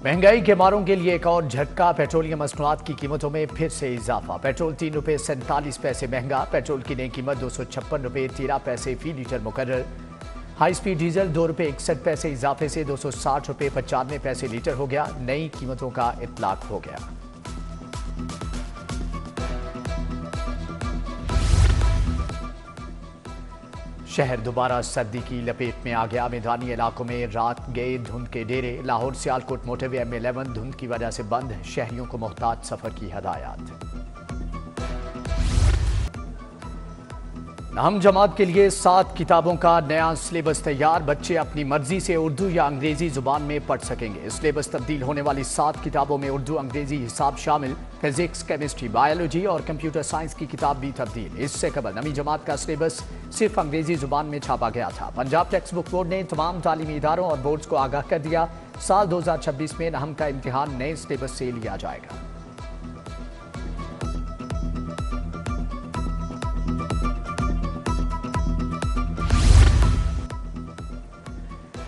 महंगाई के मारों के लिए एक और झटका। पेट्रोलियम मसनूआत की कीमतों में फिर से इजाफा। पेट्रोल 3 रुपये 47 पैसे महंगा। पेट्रोल की नई कीमत 256 रुपये 13 पैसे फी लीटर मुकर्रर। हाई स्पीड डीजल 2 रुपये 61 पैसे इजाफे से 260 रुपये 95 पैसे लीटर हो गया। नई कीमतों का इतलाक हो गया। शहर दोबारा सर्दी की लपेट में आ गया। मैदानी इलाकों में रात गए धुंध के डेरे। लाहौर सियालकोट मोटरवे M11 धुंध की वजह से बंद। शहरियों को मोहतात सफर की हदायत। हम जमात के लिए 7 किताबों का नया सिलेबस तैयार। बच्चे अपनी मर्जी से उर्दू या अंग्रेजी जुबान में पढ़ सकेंगे। सिलेबस तब्दील होने वाली 7 किताबों में उर्दू, अंग्रेजी, हिसाब शामिल। फिजिक्स, केमिस्ट्री, बायोलॉजी और कंप्यूटर साइंस की किताब भी तब्दील। इससे कबल नवी जमात का सिलेबस सिर्फ अंग्रेजी जुबान में छापा गया था। पंजाब टेक्स्ट बुक बोर्ड ने तमाम तालीमी इदारों और बोर्ड्स को आगाह कर दिया, साल 2026 में नहम का इम्तिहान नए सिलेबस से लिया जाएगा।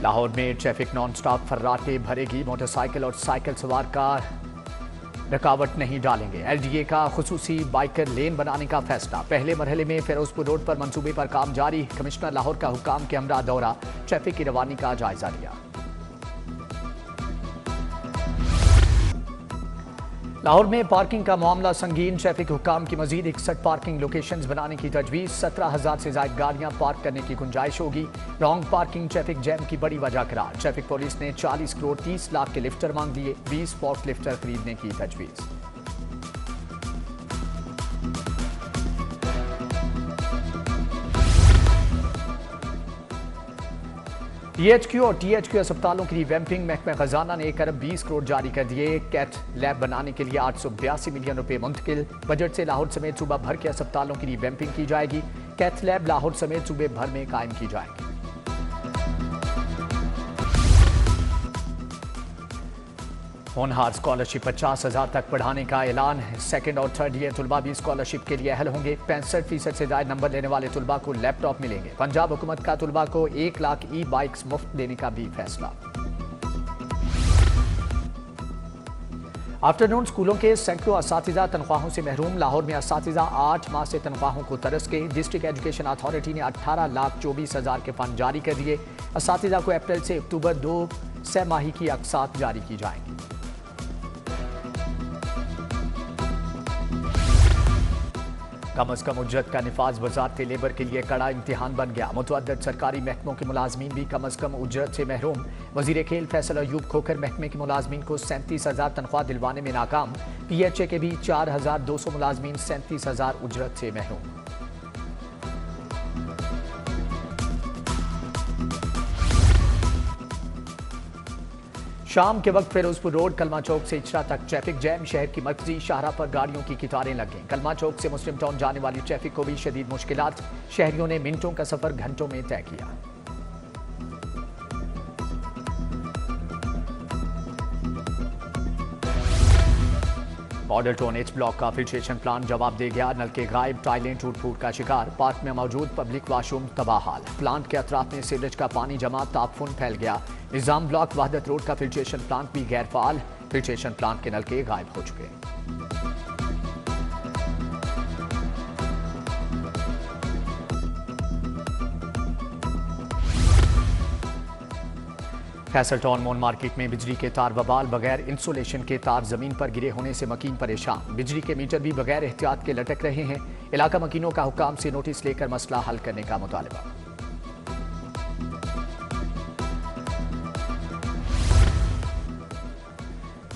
लाहौर में ट्रैफिक नॉन स्टॉप फर्राटे भरेगी। मोटरसाइकिल और साइकिल सवार का रुकावट नहीं डालेंगे। LDA का खुसूसी बाइकर लेन बनाने का फैसला। पहले मरहले में फिरोजपुर रोड पर मंसूबे पर काम जारी। कमिश्नर लाहौर का हुक्काम के हमरा दौरा। ट्रैफिक की रवानी का जायजा लिया। लाहौर में पार्किंग का मामला संगीन। ट्रैफिक हुक्काम की मजीद 61 पार्किंग लोकेशंस बनाने की तजवीज। 17,000 से ज्यादा गाड़ियां पार्क करने की गुंजाइश होगी। रॉन्ग पार्किंग ट्रैफिक जैम की बड़ी वजह करार। ट्रैफिक पुलिस ने 40 करोड़ 30 लाख के लिफ्टर मांग लिए। 20 फोर्क लिफ्टर खरीदने की तजवीज। PHQ और THQ अस्पतालों की रिवैम्पिंग। महकमा खजाना ने 1 अरब 20 करोड़ जारी कर दिए। कैथ लैब बनाने के लिए 882 मिलियन रुपए मुंतकिल। बजट से लाहौर समेत सूबा भर के अस्पतालों की रिवैम्पिंग की जाएगी। कैथ लैब लाहौर समेत सूबे भर में कायम की जाएगी। होनहार स्कॉलरशिप 50,000 तक बढ़ाने का ऐलान। सेकंड और थर्ड ईयर तुलबा भी स्कॉलरशिप के लिए अहल होंगे। 65% से ज्यादा नंबर लेने वाले तुलबा को लैपटॉप मिलेंगे। पंजाब हुकूमत का तुलबा को 1 लाख ई-बाइक्स मुफ्त देने का भी फैसला। आफ्टरनून स्कूलों के सैकड़ों असातिज़ा तनख्वाहों से महरूम। लाहौर में असातिज़ा 8 माह से तनख्वाहों को तरस के। डिस्ट्रिक्ट एजुकेशन अथॉरिटी ने 18,24,000 के फंड जारी कर दिए। असातिज़ा को अप्रैल से अक्टूबर 2 सह-माही की अक़सात जारी की जाएंगी। कम अज कम उजरत का निफाज वजारत लेबर के लिए कड़ा इम्तिहान बन गया। मुतअद्दिद सरकारी महकमों के मुलाजमीन भी कम अज कम उजरत से महरूम। वजीर खेल फैसल अयूब खोखर महकमे के मुलाजमीन को 37,000 तनख्वाह दिलवाने में नाकाम। PHA के भी 4,200 मुलाजमीन 37,000 उजरत से महरूम। शाम के वक्त फिरोजपुर रोड कलमा चौक से इचरा तक ट्रैफिक जैम। शहर की मरकजी शाहरा पर गाड़ियों की कितारें लग गईं। कलमा चौक से मुस्लिम टाउन जाने वाली ट्रैफिक को भी शदीद मुश्किलात। शहरियों ने मिनटों का सफर घंटों में तय किया। मॉडल टाउन H ब्लॉक का फिल्ट्रेशन प्लांट जवाब दे गया। नल के गायब, टाइलें टूट फूट का शिकार। पार्क में मौजूद पब्लिक वाशरूम तबाहाल। प्लांट के अतराफ में सीवरेज का पानी जमा, तापफुन फैल गया। निजाम ब्लॉक वहदत रोड का फिल्ट्रेशन प्लांट भी गैर फाल। फिल्ट्रेशन प्लांट के नल के गायब हो चुके। फैसल टाउन मोन मार्केट में बिजली के तार बवाल। बगैर इंसुलेशन के तार जमीन पर गिरे होने से मकीन परेशान। बिजली के मीटर भी बगैर एहतियात के लटक रहे हैं। इलाका मकीनों का हुक्काम से नोटिस लेकर मसला हल करने का मुतालबा।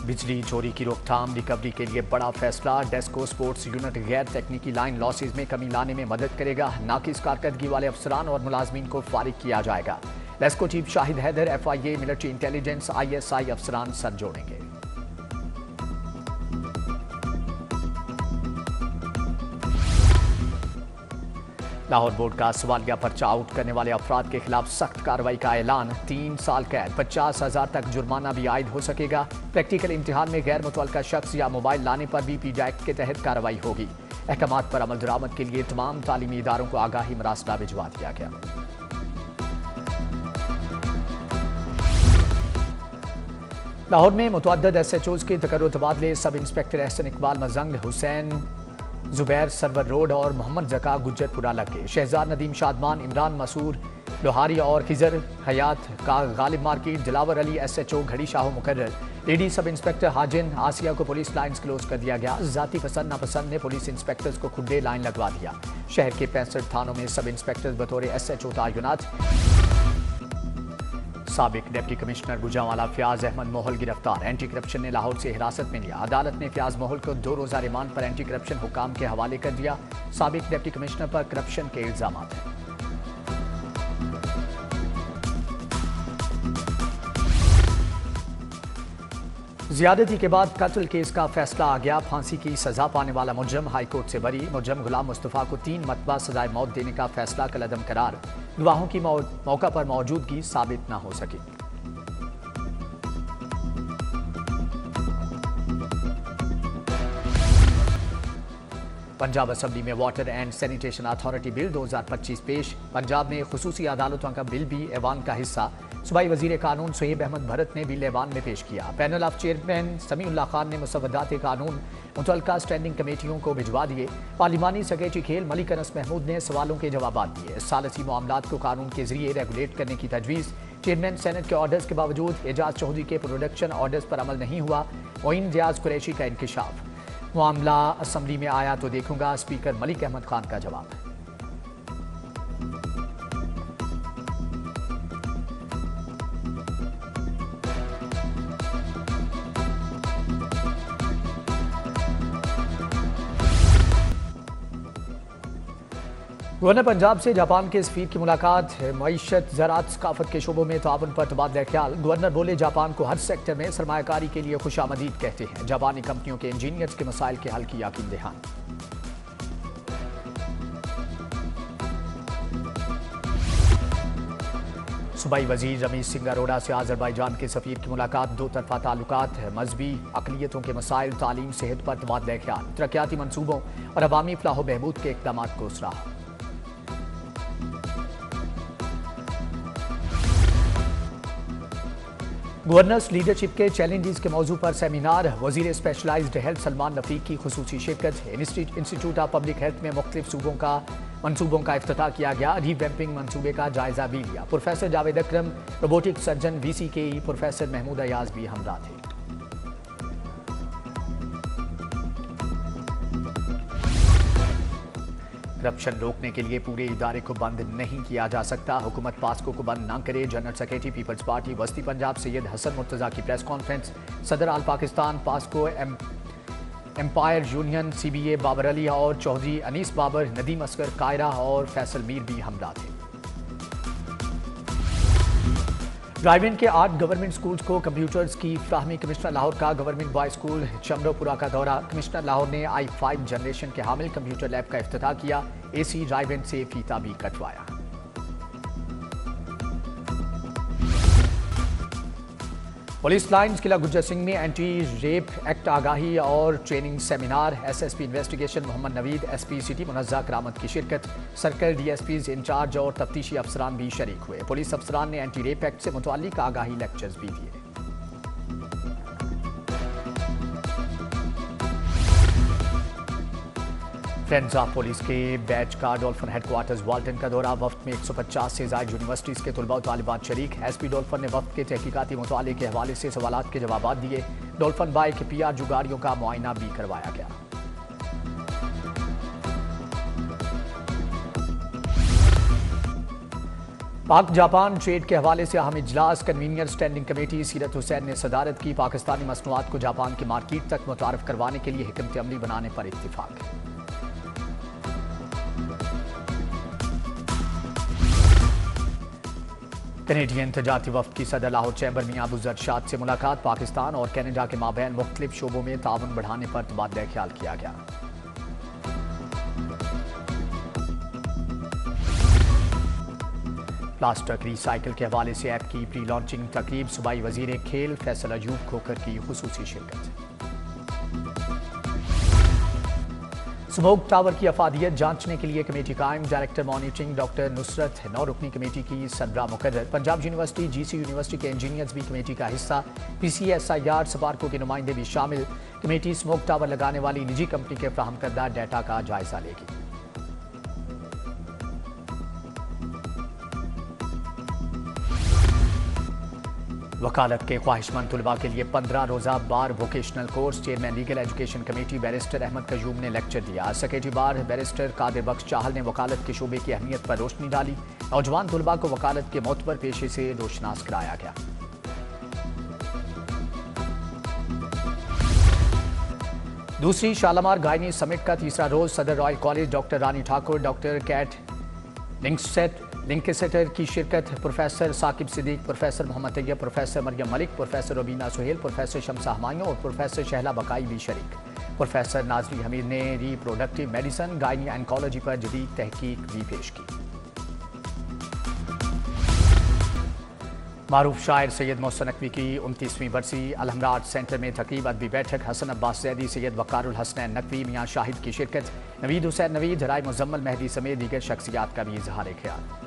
बिजली चोरी की रोकथाम रिकवरी के लिए बड़ा फैसला। डेस्को स्पोर्ट्स यूनिट गैर तकनीकी लाइन लॉसेज में कमी लाने में मदद करेगा। नाकिस कारकर्दगी वाले अफसरान और मुलाजमीन को फारिग किया जाएगा। LESCO chief Shahid Haider, FIA, military intelligence, ISI अफसरान सर जोड़ेंगे। लाहौर बोर्ड का सवालिया पर्चा आउट करने वाले अफराद के खिलाफ सख्त कार्रवाई का ऐलान। 3 साल कैद, 50,000 तक जुर्माना भी आयद हो सकेगा। प्रैक्टिकल इम्तिहान में गैर मुतल्लका शख्स या मोबाइल लाने पर भी PJ एक्ट के तहत कार्रवाई होगी। अहकामात पर अमल दरामद के लिए तमाम तालीमी इदारों को आगाही मरासला भिजवा दिया गया। लाहौर में मुतअद्दिद SHOs के तकर्रुर तबादले। Sub inspector Ehsan Iqbal Mozang, Hussain Zubair Sarwar road और मोहम्मद जका गुज्जरपुरा लग गए। शहजाद नदीम शादमान, इमरान मसूर लोहारी और खिजर हयात का गालिब मार्केट। दिलावर अली SHO घड़ी शाह मुकर्रर। लेडी सब इंस्पेक्टर हाजिन आसिया को पुलिस लाइन्स क्लोज कर दिया गया। जाती पसंद नापसंद ने पुलिस इंस्पेक्टर्स को खुदे लाइन लगवा दिया। शहर के 65 थानों में सब इंस्पेक्टर्स बतौर SHO तैनात। साबिक डिप्टी कमिश्नर गुजरांवाला फयाज अहमद मोहल गिरफ्तार। एंटी करप्शन ने लाहौर से हिरासत में लिया। अदालत ने फयाज मोहल को 2 रोजा रिमांड पर एंटी करप्शन हुकाम के हवाले कर दिया। साबिक डिप्टी कमिश्नर पर करप्शन के इल्जाम हैं। ज्यादती के बाद कत्ल केस का फैसला आ गया। फांसी की सजा पाने वाला मुजरम हाईकोर्ट से बरी। मुजरम गुलाम मुस्तफा को 3 मरतबा सजाए मौत देने का फैसला कलअदम करार। गवाहों की मौका पर मौजूदगी साबित न हो सकी। पंजाब असम्बली में water and sanitation authority bill 2025 पेश। पंजाब में खुसूसी अदालतों का बिल भी ऐवान का हिस्सा। सूबाई वजीर कानून सुहेब अहमद भरत ने बिल ऐवान में पेश किया। Panel of chairman Samiullah Khan ने मुसव्वदात कानून मुतल्लिका स्टैंडिंग कमेटियों को भिजवा दिए। पार्लिमानी सेक्रेटरी खेल मलिक अनस महमूद ने सवालों के जवाब दिए। सालसी मामलात को कानून के जरिए रेगुलेट करने की तजवीज़। चेयरमैन सेनेट के ऑर्डर्स के बावजूद एजाज चौधरी के प्रोडक्शन ऑर्डर्स पर अमल नहीं हुआ। मोइन रियाज कुरैशी का इंकिशाफ। मामला असम्बली में आया तो देखूंगा, स्पीकर मलिक अहमद खान का जवाब। गवर्नर पंजाब से जापान के सफीर की मुलाकात। मईशत, ज़राअत, सकाफत के शोबों में ताउन पर तबादला ख्याल। गवर्नर बोले, जापान को हर सेक्टर में सरमायाकारी के लिए खुशामदीद कहते हैं। जापानी कंपनियों के इंजीनियर्स के मसाइल के हल की यकीन दहान। सूबाई वजीर रमीज सिंह अरोड़ा से आज़रबाईजान के सफीर की मुलाकात। 2 तरफा ताल्लुकात, मजहबी अक़लियतों के मसाइल, तालीम, सेहत पर तबादला ख्याल। तरक्याती मनसूबों और अवामी फलाह बहबूद के इक़दाम को सराहा। गवर्नर्स लीडरशिप के चैलेंजेस के मौजू पर सेमिनार। वजीर स्पेशलाइज्ड हेल्थ सलमान रफीक की खुसूसी शिरकत। इंस्टीट्यूट ऑफ पब्लिक हेल्थ में मुख्तलिफ मनसूबों का इफ्तिताह किया गया। रीवैम्पिंग मनसूबे का जायजा भी लिया। Professor Javed Akram, robotic surgeon VCKE professor Mahmood Ayaz भी हमरा थे। करप्शन रोकने के लिए पूरे इदारे को बंद नहीं किया जा सकता। हुकूमत पास्को को बंद न करे। जनरल सेक्रेटरी पीपल्स पार्टी वस्ती पंजाब सैयद हसन मुर्तज़ा की प्रेस कॉन्फ्रेंस। सदर all Pakistan, PASCO, empire union, CBA Babar Ali और चौधरी अनीस बाबर, नदीम असगर कायरा और फैसल मीर भी हमरा थे। ड्राइव इन के 8 गवर्नमेंट स्कूल्स को कंप्यूटर्स की फ्राहमी। कमिश्नर लाहौर का गवर्नमेंट बॉय स्कूल चमरोपुरा का दौरा। कमिश्नर लाहौर ने i5 जनरेशन के हामिल कंप्यूटर लैब का इफ्तिताह किया। AC ड्राइव इन से फीता भी कटवाया। पुलिस लाइन्स किला गुज्जर सिंह में एंटी रेप एक्ट आगाही और training seminar. SSP investigation Mohammad Naveed, SP city Munazza Karamat की शिरकत। सर्कल DSPs इंचार्ज और तफ्तीशी अफसरान भी शरीक हुए। पुलिस अफसरान ने एंटी रेप एक्ट से मुताल्लिक आगाही लेक्चर्स भी दिए। फ्रेंड्स ऑफ पुलिस के बैच का डॉल्फिन हेडक्वार्टर्स वाल्टन का दौरा। वफ्द में 150 से ज़ायद यूनिवर्सिटीज़ के तलबा और तालिबात शरीक। SP डॉल्फिन ने वफ्द के तहकीकाती मुताले के हवाले से सवालात के जवाब दिए। डॉल्फिन बाइक PR जुगाड़ियों का मुआयना भी करवाया गया। पाक जापान ट्रेड के हवाले से अहम इजलास। कन्वीनियर स्टैंडिंग कमेटी सीरत हुसैन ने सदारत की। पाकिस्तानी मसनूआत को जापान की मार्केट तक मुतारफ करवाने के लिए हिकमत अमली बनाने पर इत्तिफाक। कैनेडियन तजारती वफ्द की सदर लाहौर चैम्बर में अबू ज़र शाद से मुलाकात। पाकिस्तान और कैनेडा के माबैन मुख्तलिफ शोबों में ताउन बढ़ाने पर तबादला ख्याल किया गया। प्लास्टिक रिसाइकिल के हवाले से ऐप की प्री लॉन्चिंग तकरीब। सूबाई वजीर खेल फैसल अयूब खोकर की खुसूसी शिरकत। स्मोक टावर की अफादियत जांचने के लिए कमेटी कायम। डायरेक्टर मॉनिटरिंग डॉक्टर नुसरत 9 रुकनी कमेटी की सरबरा मुकर्रर। पंजाब यूनिवर्सिटी, जीसी यूनिवर्सिटी के इंजीनियर्स भी कमेटी का हिस्सा। PCSIR सबारको के नुमाइंदे भी शामिल। कमेटी स्मोक टावर लगाने वाली निजी कंपनी के फ्राहम करदा डाटा का जायजा लेगी। वकालत के ख्वाहिशमंद तुलबा के लिए 15 रोज़ा bar vocational course. Chairman legal education committee barrister Ahmad Qayyum ने लेक्चर दिया। Secretary bar barrister Qadir Bakhsh Chahal ने वकालत के शोबे की अहमियत पर रोशनी डाली। नौजवान तुलबा को वकालत के मोतबर पेशे से रोशनास कराया गया। दूसरी शालामार गायनी समिट का तीसरा रोज सदर royal college doctor Rani Thakur, doctor कैट लिंकसेटर की शिरकत। Professor Saqib Siddique, professor Mohammad Tayyab, professor Maryam Malik, professor Rabina Sohail, professor Shamsa Humayun और प्रोफेसर शहला बकाई भी शरीक। प्रोफेसर नाजरी हमीद ने रिप्रोडक्टिव मेडिसन, गायनी एंकोलॉजी पर जदीद तहकीक भी पेश की। मारूफ शायर सैयद मोहसिन नकवी की 29वीं बरसी। अलहमरा आर्ट सेंटर में तकरीब अदबी बैठक। हसन अब्बास जैदी, सैयद वकारुल हसनैन नकवी, मियां शाहिद की शिरकत। नवीद हुसैन नवीद, राय मुजम्मल मेहदी समेत दीगर शख्सियात का भी इजहार ख्याल।